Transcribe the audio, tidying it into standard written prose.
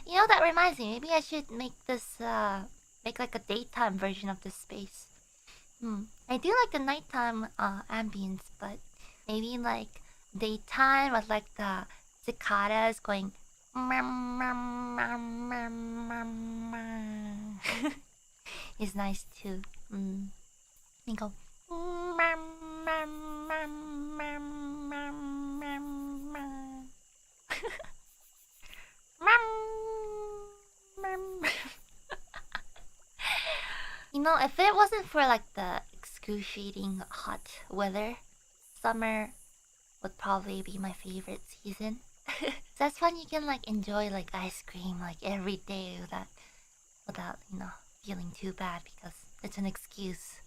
You know, that reminds me. Maybe I should make this, make like a daytime version of this space. I do like the nighttime ambience, but maybe like daytime with like the cicadas going. Is nice too. And go. You know, if it wasn't for like the excruciating hot weather, summer would probably be my favorite season. That's when you can like enjoy like ice cream like every day without feeling too bad because it's an excuse